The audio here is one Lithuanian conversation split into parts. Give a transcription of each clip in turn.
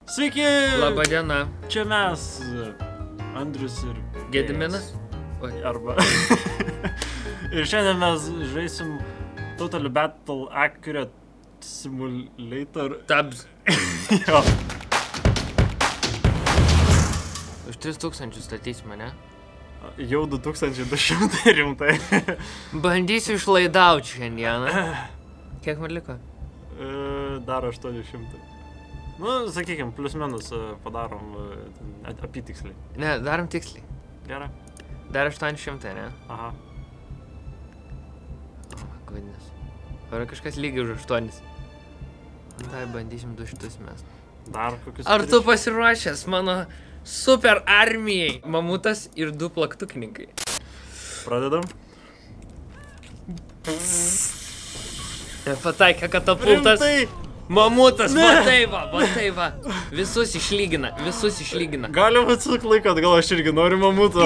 Sveiki! Labą dieną. Čia mes, Andrius ir Gediminas. Arba. Ir šiandien mes žaisim Total Battle Accurate Simulator. Tabs. Jo. Už 3000 statys mane. Jau 2200 rimtai. Bandysiu išlaidauti šiandieną. Kiek man liko? Dar 800. Nu, sakykim, plius minus padarom apytiksliai. Ne, darom tiksliai. Gerai. Dar 800, ne? Aha. O, goodness. Ar kažkas lygiai už 8? Tai bandysim 200 mes. Dar kokius... Ar tu pasiruošęs mano super armijai? Mamutas ir 2 plaktukininkai. Pradedam. Pataikė katapultas. Rimtai? Mamutas, matai va. Visus išlygina. Galim atsuk laiką, gal aš irgi noriu mamuto.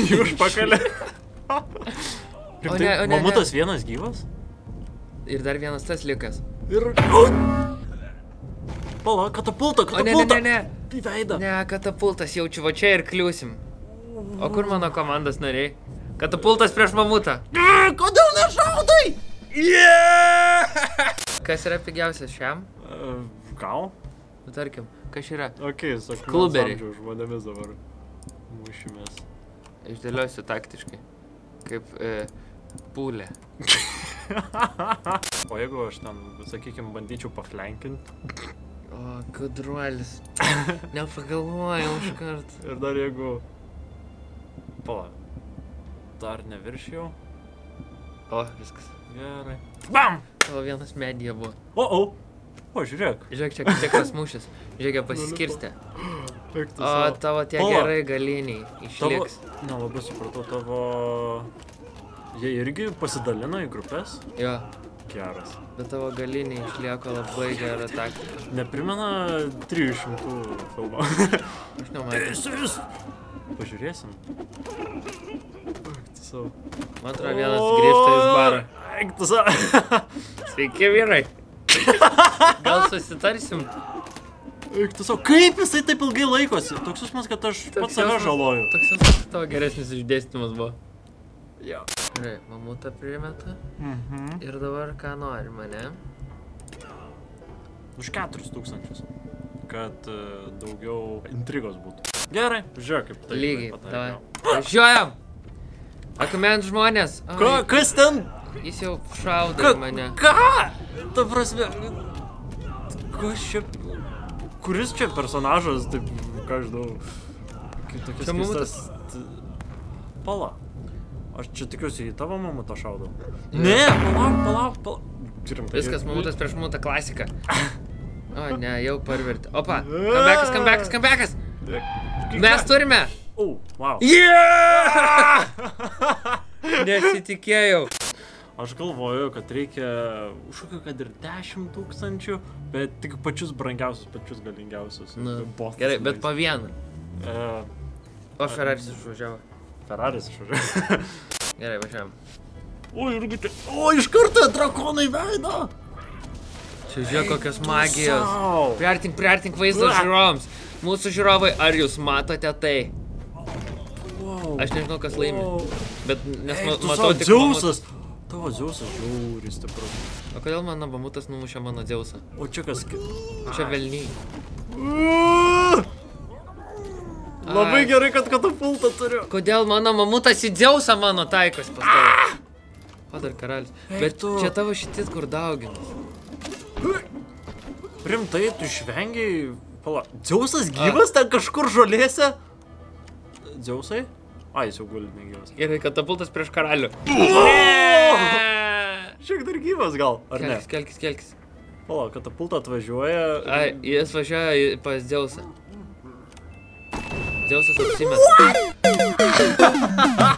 Jų užpakalė. Ne, Mamutas vienas gyvas? Ir dar vienas tas likas. Ir... Pala, katapulta. Ne. Į veidą. Ne, katapultas jaučiu, va čia ir kliūsim. O kur mano komandos nariai? Katapultas prieš mamutą. Kodėl nešaudai? Kas yra pigiausias šiam? Gal? Nu, tarkim, kas yra? Okei, sakai, Kluberiai. žmonėmis dabar mušimės. Išdėliosiu taktiškai. Kaip pūlė. O jeigu aš ten, sakykim, bandyčiau paflenkinti? O, gudruolis. Nepagalvojau iškart. Ir dar jeigu... Pala. Dar neviršijau. O, viskas. Gerai. BAM! Tavo vienas medija buvo. O, žiūrėk. Žiūrėk, čia tikras mūšis. Žiūrėk, jie pasiskirstė. O, tavo tie gerai galiniai išliks. Nelabai supratau, tavo... Jie irgi pasidalino į grupės? Jo. Geras. Bet tavo galiniai išlieko labai gerą taktiką. Neprimena 300 filmą. Aš nematau. Pažiūrėsim. Man atrodo, vienas grįžta iš baro. Eiktusau. Sveiki, vyrai. Gal susitarsim? Eiktusau. Kaip jisai taip ilgai laikosi? Toks jausmas, kad aš pats save žaloju. Toks jausmas, kad tavo geresnis išdėstymas buvo. Jo. Gerai, mamutą primeta. Ir dabar ką nori mane? Už 4000. Kad daugiau intrigos būtų. Gerai, žiūrėk kaip tai. Lygiai, davai. Važiuojam! Akment žmonės. Kas ten? Jis jau šaudo į mane. Ką? Ta prasme... Kas čia... Kuris čia personažas, taip, ką aš žinau... Kitokias keistas... Pala. Aš čia tikiuosi į tavo mamutą šaudau. Ne, palauk. Viskas, mamutas prieš mamutą klasika. O, ne, jau parvertė. Opa, comeback'as. Mes turime. Wow. Nesitikėjau. Aš galvoju, kad reikia už kokio kad ir 10 000, bet tik pačius brangiausius, pačius galingiausius. Gerai, bet po vieną. O, Ferraris išvažiavo. Gerai, važiavam. O, iš karto drakonai veidą! Čia žiūrėk, kokios magijos. Priartink vaizdo žiūrovams. Mūsų žiūrovai, ar jūs matote tai? Aš nežinau, kas laimi. Bet nes matau tik Dzeusas! Tavo Dzeusas žiauriai stiprus. O kodėl mano mamutas numušė mano Dzeusą? O čia kas... Čia velniai. Labai gerai, kad katapultą turiu. Kodėl mano mamutas į Dzeusą mano taikos pastovi? O, dar karalis. Bet čia tavo šitis kur dauginas. Rimtai, tu išvengiai... Pala, Dzeusas gyvas ten kažkur žolėse? Dzeusai? Jis jau guli negyvas. Gerai, katapultas prieš karalių. Šiek dar gyvas gal, ar ne? Kelkis. Pala, katapultą atvažiuoja... Jis važiuoja pas Dzeusą. Dzeusas apsimeta.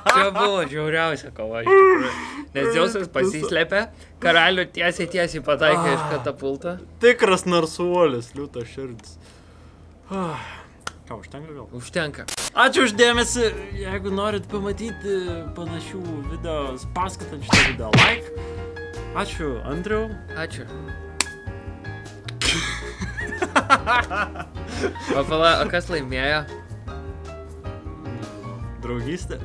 Čia buvo žiauriausia kova iš tikrųjų. Nes Dzeusas pasislėpė, karalių tiesiai pataikė iš katapulto. Tikras narsuolis, liūtas širdis. Ką, užtenka gal? Užtenka. Ačiū uždėmesi, jeigu norit pamatyti panašių video, paskatant šitą video like. Ačiū, Andriau. Ačiū. O pala, o kas laimėjo? Draugystė.